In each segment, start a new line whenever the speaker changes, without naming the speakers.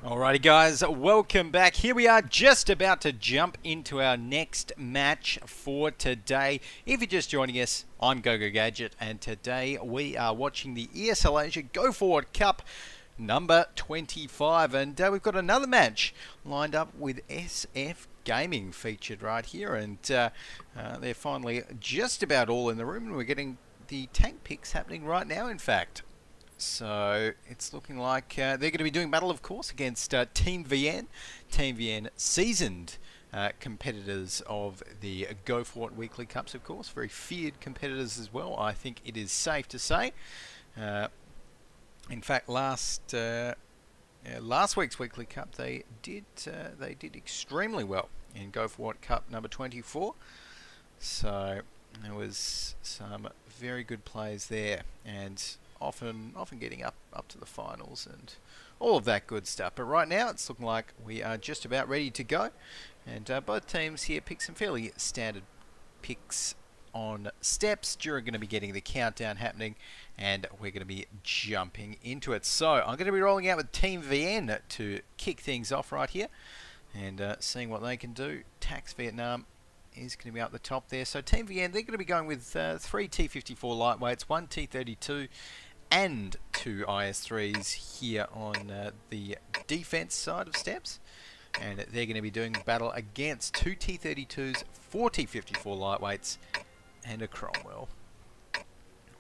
Alrighty guys, welcome back. Here we are just about to jump into our next match for today. If you're just joining us, I'm GoGoGadget, and today we are watching the ESL Asia Go4WoT Cup number 25, and we've got another match lined up with SF Gaming featured right here, and they're finally just about all in the room, and we're getting the tank picks happening right now, in fact. So it's looking like they're going to be doing battle, of course, against Team VN. Team VN, seasoned competitors of the Go4WoT Weekly Cups, of course. Very feared competitors as well, I think it is safe to say. In fact, last week's Weekly Cup, they did extremely well in Go4WoT Cup number 24. So there was some very good plays there, and often getting up to the finals and all of that good stuff. But right now it's looking like we are just about ready to go, and both teams here pick some fairly standard picks on steps. You're going to be getting the countdown happening, and we're going to be jumping into it. So I'm going to be rolling out with Team VN to kick things off right here, and seeing what they can do. Tax Vietnam is going to be up the top there. So Team VN, they're going to be going with 3 T54 lightweights, 1 T32 and 2 IS3s here on the defense side of steps, and they're going to be doing battle against 2 T32s, 4 T54 lightweights and a Cromwell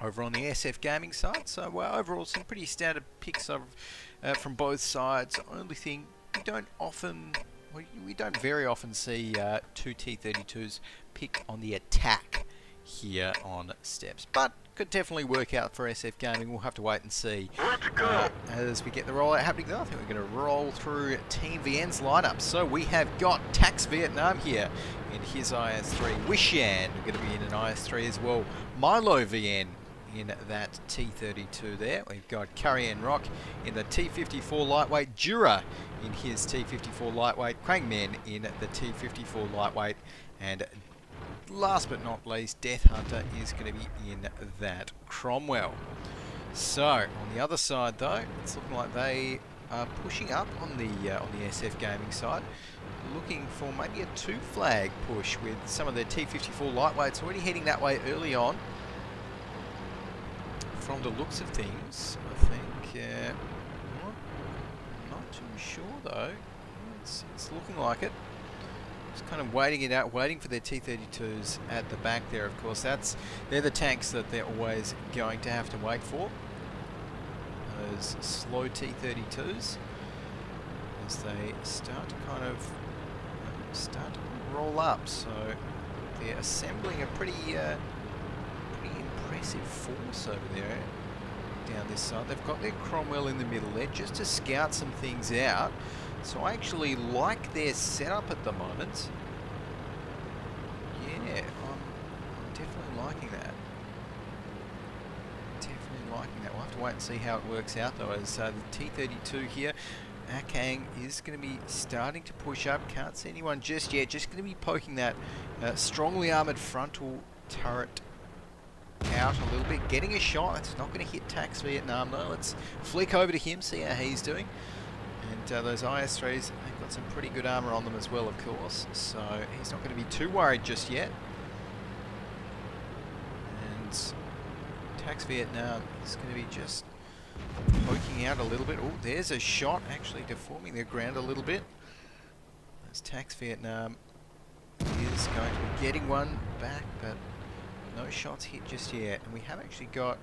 over on the SF Gaming side. So overall some pretty standard picks from both sides. Only thing, we don't very often see 2 T32s pick on the attack here on steps, but could definitely work out for SF Gaming. We'll have to wait and see as we get the rollout happening though. I think we're going to roll through Team VN's lineup. So we have got Tax Vietnam here in his IS3, Wishan going to be in an IS3 as well, Milo VN in that T32 there. We've got Curry and Rock in the T54 lightweight, Jura in his T54 lightweight, Krangman in the T54 lightweight, and last but not least, Death Hunter is going to be in that Cromwell. So on the other side though, it's looking like they are pushing up on the SF Gaming side, looking for maybe a 2 flag push with some of their T54 lightweights already heading that way early on. From the looks of things, I think, not too sure though. It's looking like it. Just kind of waiting it out, waiting for their T32s at the back there. Of course, they're the tanks that they're always going to have to wait for. Those slow T32s, as they start to kind of roll up. So they're assembling a pretty impressive force over there down this side. They've got their Cromwell in the middle there just to scout some things out. So I actually like their setup at the moment. Yeah, I'm definitely liking that. Definitely liking that. We'll have to wait and see how it works out though, as the T32 here, Akang is going to be starting to push up. Can't see anyone just yet. Just going to be poking that strongly armoured frontal turret out a little bit. Getting a shot. That's not going to hit Tax Vietnam though. Let's flick over to him, see how he's doing. And those IS3s, they've got some pretty good armour on them as well, of course, so he's not going to be too worried just yet. And Tax Vietnam is going to be just poking out a little bit. Oh, there's a shot actually deforming the ground a little bit. As Tax Vietnam is going to be getting one back, but no shots hit just yet. And we have actually got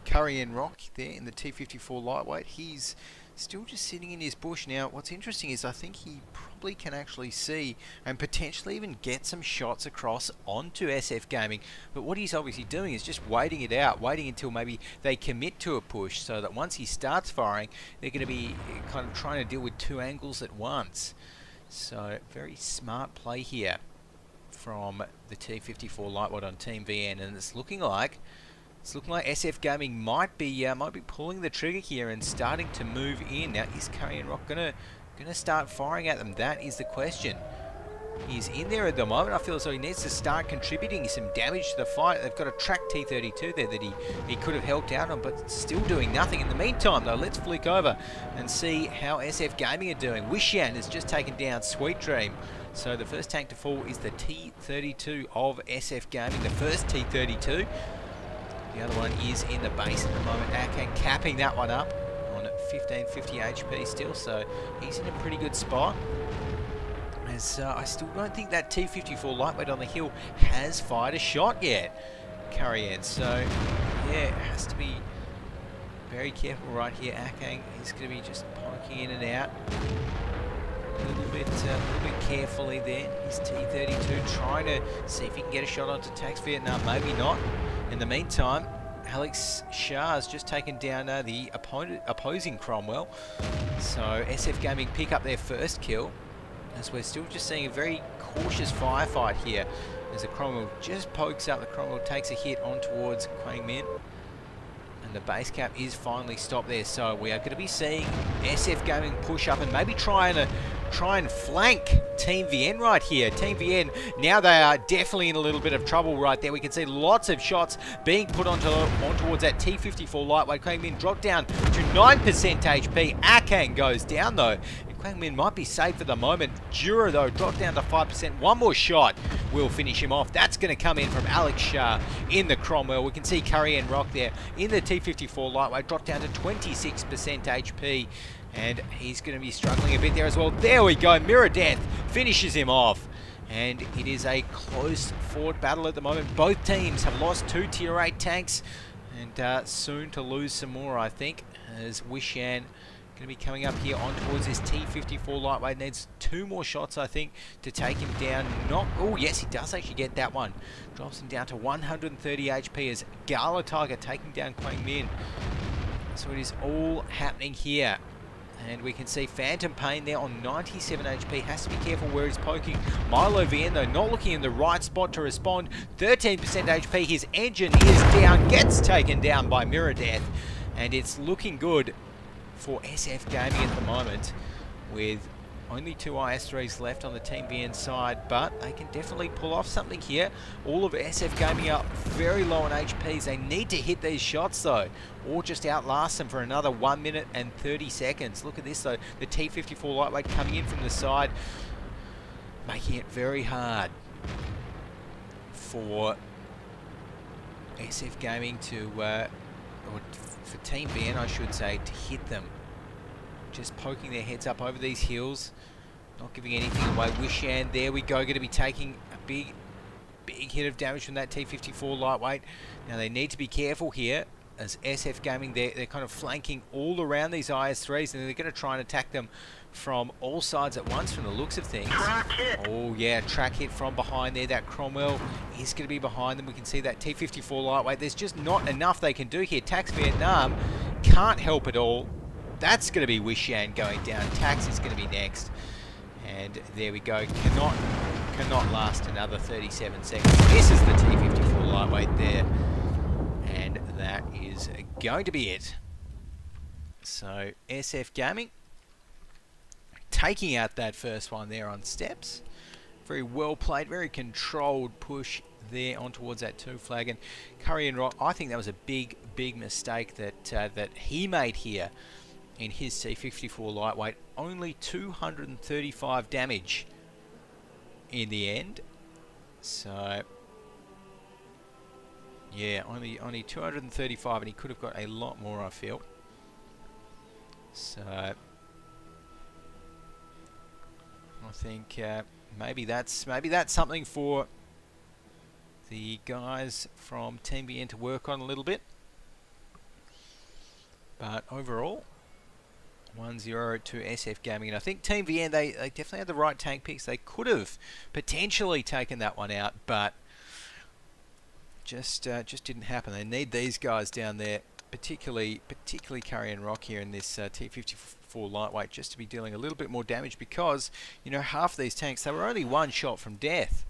Curry and Rock there in the T54 lightweight. He's still just sitting in his bush. Now what's interesting is I think he probably can actually see and potentially even get some shots across onto SF Gaming, but what he's obviously doing is just waiting it out, waiting until maybe they commit to a push, so that once he starts firing they're going to be kind of trying to deal with 2 angles at once. So very smart play here from the T54 lightweight on Team VN, and it's looking like SF Gaming might be pulling the trigger here and starting to move in. Now, is Curry and Rock gonna start firing at them? That is the question. He's in there at the moment. I feel as though he needs to start contributing some damage to the fight. They've got a track T32 there that he could have helped out on, but still doing nothing. In the meantime, though, let's flick over and see how SF Gaming are doing. Wishan has just taken down Sweet Dream. So the first tank to fall is the T32 of SF Gaming, the first T32. The other one is in the base at the moment. Akan capping that one up on 1550 HP still, so he's in a pretty good spot. As I still don't think that T54 lightweight on the hill has fired a shot yet, Currien. So yeah, it has to be very careful right here. Akang is going to be just poking in and out a little bit carefully there. His T32 trying to see if he can get a shot onto Tax Vietnam. Maybe not. In the meantime, Alex Shah has just taken down the opposing Cromwell. So SF Gaming pick up their first kill, as we're still just seeing a very cautious firefight here. As the Cromwell just pokes up, the Cromwell takes a hit on towards Quang Min. And the base cap is finally stopped there. So we are going to be seeing SF Gaming push up and maybe try and flank Team VN right here. Team VN, now they are definitely in a little bit of trouble right there. We can see lots of shots being put on towards that T54 lightweight. Quang Min dropped down to 9% HP. Akang goes down though. Quang Min might be safe for the moment. Jura though dropped down to 5%. One more shot will finish him off. That's going to come in from Alex Shah in the Cromwell. We can see Curry and Rock there in the T54 lightweight, dropped down to 26% HP. And he's going to be struggling a bit there as well. There we go. Mirror Death finishes him off. And it is a close fought battle at the moment. Both teams have lost 2 tier 8 tanks. And soon to lose some more, I think, as Wishan going to be coming up here on towards this T54 lightweight. Needs 2 more shots, I think, to take him down. Oh, yes, he does actually get that one. Drops him down to 130 HP as Gala Tiger taking down Quang Min. So it is all happening here. And we can see Phantom Pain there on 97 HP. Has to be careful where he's poking. Milo VN, though, not looking in the right spot to respond. 13% HP. His engine is down. Gets taken down by Mirror Death. And it's looking good for SF Gaming at the moment, with only 2 IS3s left on the Team VN side, but they can definitely pull off something here. All of SF Gaming are very low on HPs. They need to hit these shots though, or just outlast them for another 1 minute and 30 seconds. Look at this though, the T54 lightweight coming in from the side, making it very hard for SF Gaming to, or for Team VN I should say, to hit them. Just poking their heads up over these hills, not giving anything away. Wishan, there we go, going to be taking a big hit of damage from that T54 lightweight. Now they need to be careful here, as SF Gaming, they're kind of flanking all around these IS3s, and they're going to try and attack them from all sides at once from the looks of things. Oh yeah, track hit from behind there. That Cromwell is going to be behind them. We can see that T54 lightweight. There's just not enough they can do here. Tax Vietnam can't help at all. That's going to be Wishan going down. Tax is going to be next. And there we go. Cannot last another 37 seconds. This is the T54 lightweight there. And that is going to be it. So SF Gaming taking out that first one there on steps. Very well played, very controlled push there on towards that 2 flag. And Curry and Rock, I think that was a big mistake that he made here in his T54 lightweight. Only 235 damage in the end. So yeah, only 235, and he could have got a lot more, I feel. So I think maybe that's something for the guys from Team VN to work on a little bit. But overall, 1-0 to SF Gaming, and I think Team VN, they definitely had the right tank picks. They could have potentially taken that one out, but just didn't happen. They need these guys down there, particularly Curry and Rock here in this T54 lightweight, just to be dealing a little bit more damage, because you know, half of these tanks, they were only 1 shot from death.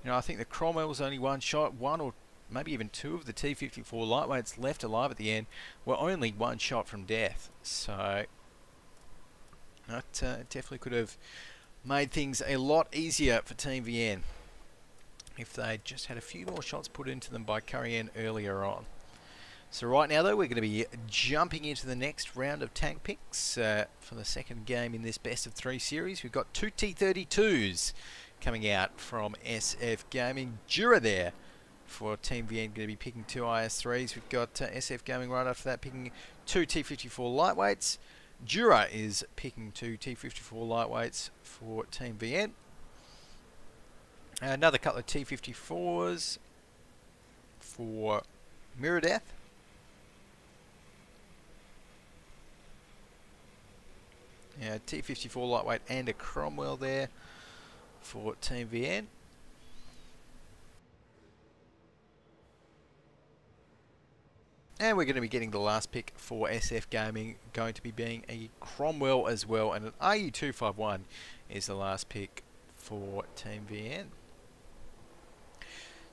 You know, I think the Cromwell was only 1 shot. 1 or maybe even 2 of the T54 lightweights left alive at the end were only 1 shot from death. So that definitely could have made things a lot easier for Team VN if they just had a few more shots put into them by Currien earlier on. So right now though, we're going to be jumping into the next round of tank picks for the second game in this best of 3 series. We've got 2 T32s coming out from SF Gaming. Jura there for Team VN, going to be picking 2 IS3s. We've got SF Gaming right after that picking 2 T54 lightweights. Jura is picking 2 T54 lightweights for Team VN. Another couple of T54s for Mirrordeath. Yeah, T54 lightweight and a Cromwell there for Team VN. And we're going to be getting the last pick for SF Gaming, going to be being a Cromwell as well, and an RU251 is the last pick for Team VN.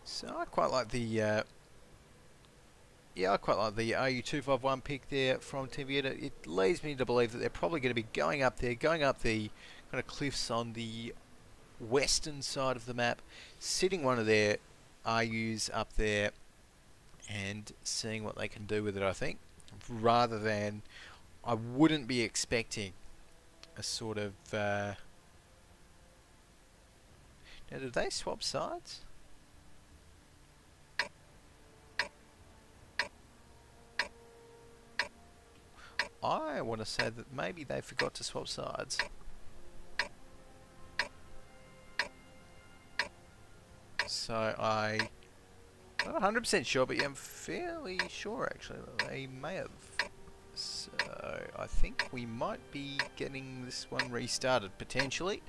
So I quite like the I quite like the RU251 pick there from Team VN. It leads me to believe that they're probably going to be going up the kind of cliffs on the western side of the map, sitting one of their RUs up there and seeing what they can do with it, I think, rather than, I wouldn't be expecting a sort of now did they swap sides? I want to say that maybe they forgot to swap sides. So I'm not 100% sure, but yeah, I'm fairly sure actually that they may have. So I think we might be getting this one restarted potentially.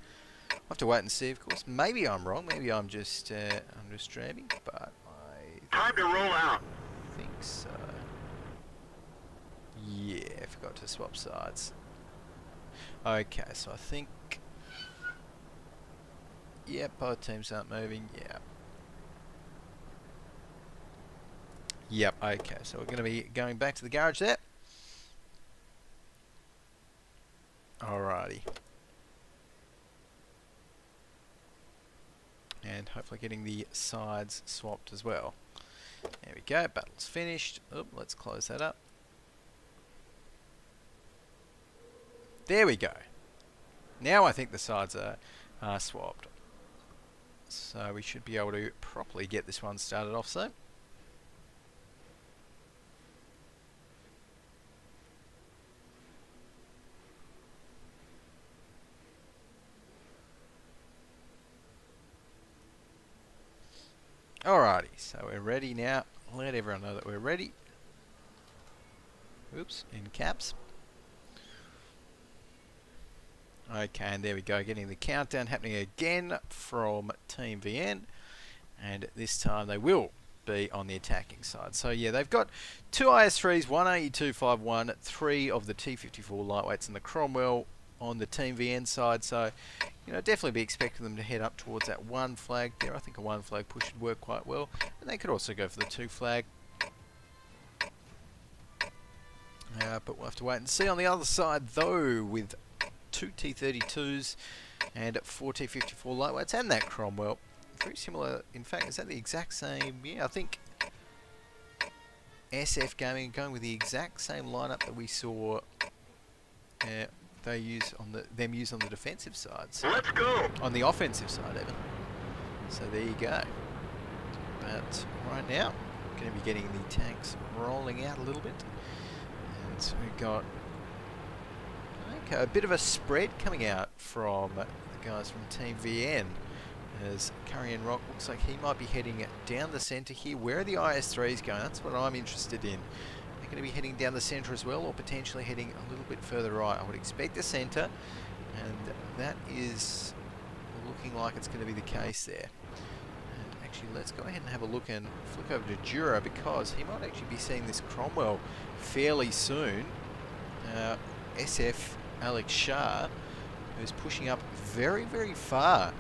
I'll have to wait and see, of course. Maybe I'm wrong. Maybe I'm just dreaming, but
Time to roll out.
I think so. Yeah, I forgot to swap sides. Okay, so I think, yeah, both teams aren't moving. Yeah. Yep, okay, so we're going to be going back to the garage there. Alrighty. And hopefully getting the sides swapped as well. There we go, battle's finished. Oop, let's close that up. There we go. Now I think the sides are swapped. So we should be able to properly get this one started off soon. Alrighty, so we're ready now. Let everyone know that we're ready. Oops, in caps. Okay, and there we go, getting the countdown happening again from Team VN. And this time they will be on the attacking side. So yeah, they've got 2 IS3s, 1 RU251, 3 of the T54 lightweights and the Cromwell on the Team VN side. So, you know, definitely be expecting them to head up towards that 1 flag there. I think a 1 flag push should work quite well. And they could also go for the 2 flag. But we'll have to wait and see. On the other side though, with 2 T32s and 4 T54 lightweights and that Cromwell. Very similar, in fact, is that the exact same? Yeah, I think SF Gaming are going with the exact same lineup that we saw they use on them use on the defensive side. So
Let's go.
on the offensive side even. So there you go. But right now, we're going to be getting the tanks rolling out a little bit. And so we've got a bit of a spread coming out from the guys from Team VN, as Currien Rock looks like he might be heading down the centre here. Where are the IS3s going? That's what I'm interested in. They're going to be heading down the centre as well, or potentially heading a little bit further right. I would expect the centre, and that is looking like it's going to be the case there. And actually, let's go ahead and have a look and flick over to Jura, because he might actually be seeing this Cromwell fairly soon. SF Alex Shah, who's pushing up very, very far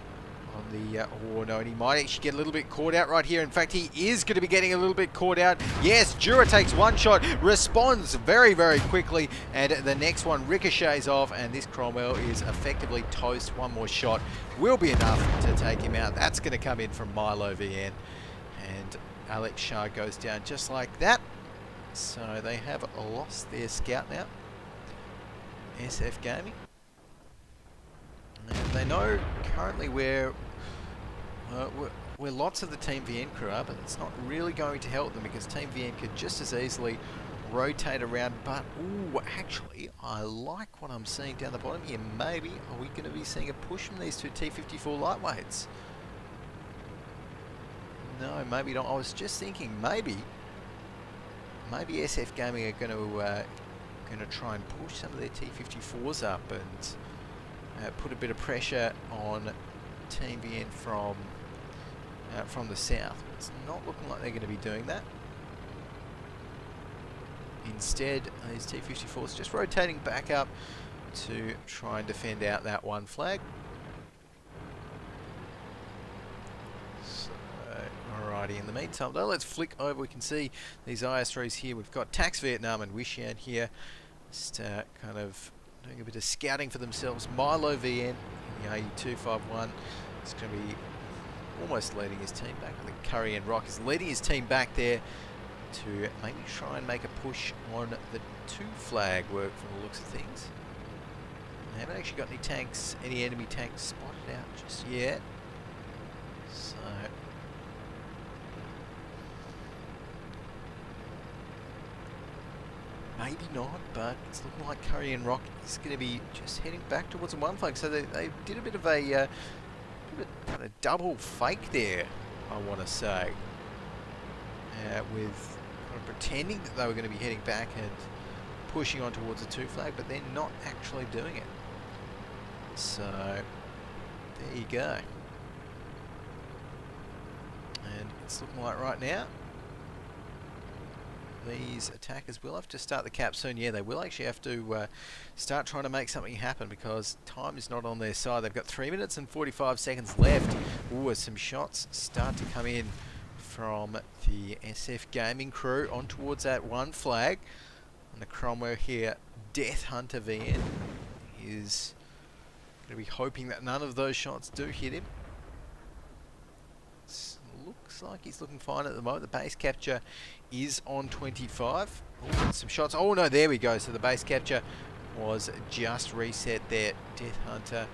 on the... oh no, and he might actually get a little bit caught out right here. In fact, he is going to be getting a little bit caught out. Yes, Jura takes one shot, responds very, very quickly, and the next one ricochets off, and this Cromwell is effectively toast. One more shot will be enough to take him out. That's going to come in from Milo VN, and Alex Shah goes down just like that. So they have lost their scout now, SF Gaming. And they know currently where lots of the Team VN crew are, but it's not really going to help them because Team VN could just as easily rotate around. But, ooh, actually, I like what I'm seeing down the bottom here. Maybe, are we going to be seeing a push from these two T54 lightweights? No, maybe not. I was just thinking maybe SF Gaming are going to try and push some of their T54s up and put a bit of pressure on Team VN from the south. It's not looking like they're going to be doing that. Instead, these T54s just rotating back up to try and defend out that one flag. So, alrighty, in the meantime though, let's flick over. We can see these IS3s here. We've got Tax Vietnam and Wishan here. Just kind of doing a bit of scouting for themselves. Milo VN in the AU251 is going to be almost leading his team back. I think Curry and Rock is leading his team back there to maybe try and make a push on the 2 flag work from the looks of things. They haven't actually got any enemy tanks spotted out just yet. So maybe not, but it's looking like Curry and Rock is going to be just heading back towards the 1 flag. So they did a bit of a kind of double fake there, I want to say, with kind of pretending that they were going to be heading back and pushing on towards the 2 flag, but they're not actually doing it. So there you go. And it's looking like right now these attackers will have to start the cap soon. Yeah, they will actually have to start trying to make something happen because time is not on their side. They've got 3 minutes and 45 seconds left. Ooh, some shots start to come in from the SF Gaming crew on towards that 1 flag. And the Cromwell here, Death Hunter VN, is going to be hoping that none of those shots do hit him. Looks like he's looking fine at the moment. The base capture is on 25. Ooh, some shots. Oh no, there we go. So the base capture was just reset there. Death Hunter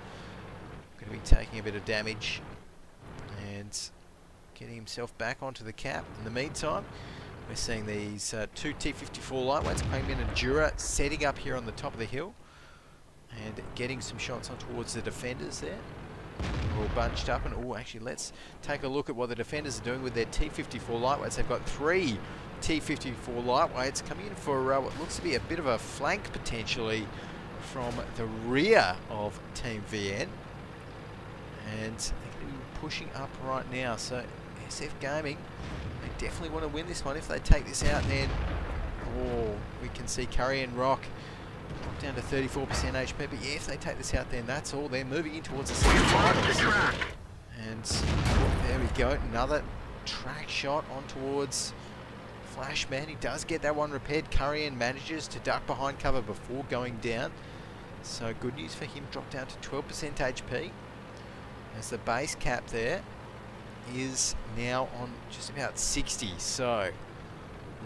going to be taking a bit of damage and getting himself back onto the cap. In the meantime, we're seeing these 2 T54 lightweights, Payman and Jura, setting up here on the top of the hill and getting some shots on towards the defenders there. We're all bunched up, and oh, actually, let's take a look at what the defenders are doing with their T54 lightweights. They've got 3 T54 lightweights coming in for what looks to be a bit of a flank potentially from the rear of Team VN, and they're going to be pushing up right now. So SF Gaming, they definitely want to win this one. If they take this out, then we can see Curry and Rock down to 34% HP, but yeah, if they take this out, then that's all. They're moving in towards the semi-finals. And there we go, another track shot on towards Flashman. He does get that one repaired. Currian manages to duck behind cover before going down. So good news for him, dropped down to 12% HP. As the base cap there is now on just about 60. So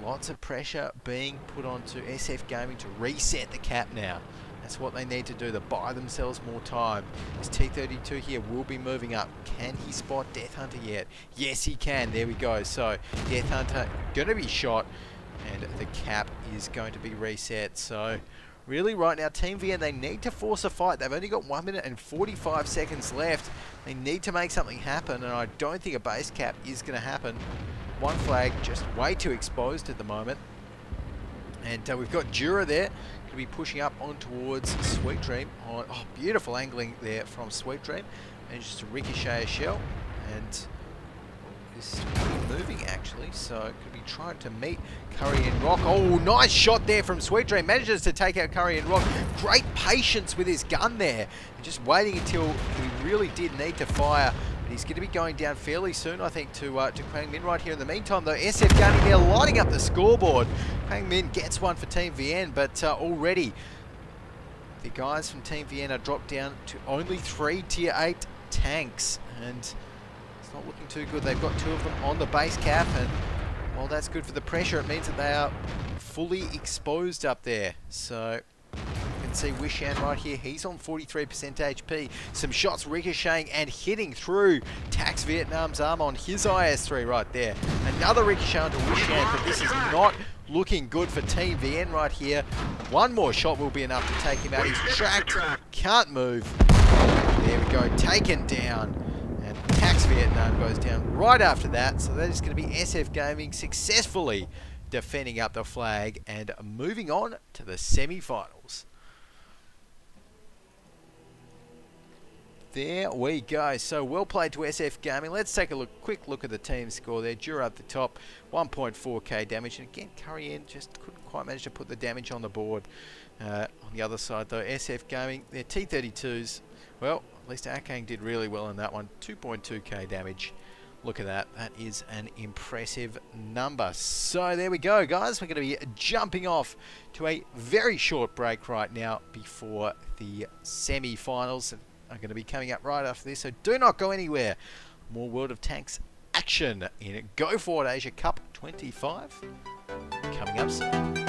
lots of pressure being put onto SF Gaming to reset the cap now. That's what they need to do, to buy themselves more time. This T32 here will be moving up. Can he spot Death Hunter yet? Yes, he can. There we go. So Death Hunter going to be shot, and the cap is going to be reset. So really right now, Team VN, they need to force a fight. They've only got 1 minute and 45 seconds left. They need to make something happen, and I don't think a base cap is going to happen. 1 flag just way too exposed at the moment. And we've got Jura there, going to be pushing up on towards Sweet Dream. Oh, beautiful angling there from Sweet Dream. Manages to ricochet a shell, and is moving actually, so could be trying to meet Curry and Rock. Oh, nice shot there from Sweet Dream. Manages to take out Curry and Rock. Great patience with his gun there, and just waiting until he really did need to fire. he's going to be going down fairly soon, I think, to Quang Min right here. In the meantime, though, SF Gaming, they're lighting up the scoreboard. Quang Min gets one for Team VN, but already the guys from Team VN are dropped down to only 3 Tier 8 tanks, and it's not looking too good. They've got 2 of them on the base cap, and while that's good for the pressure, it means that they are fully exposed up there. So you can see Wishan right here, he's on 43% HP. Some shots ricocheting and hitting through Tax Vietnam's arm on his IS-3 right there. Another ricochet onto Wishan, but this is not looking good for Team VN right here. One more shot will be enough to take him out. He's tracked, can't move. There we go, taken down. And Tax Vietnam goes down right after that. So that is going to be SF Gaming successfully defending up the flag and moving on to the semi-finals. There we go. So well played to SF Gaming. Let's take a quick look at the team score there. Dura at the top, 1.4k damage. And again, Curry in just couldn't quite manage to put the damage on the board. On the other side though, SF Gaming, their T32s, well, at least Akang did really well in that one. 2.2k damage. Look at that. That is an impressive number. So there we go, guys. We're going to be jumping off to a very short break right now before the semi-finals are going to be coming up right after this. So do not go anywhere. More World of Tanks action in Go4WoT Asia Cup 25 coming up soon.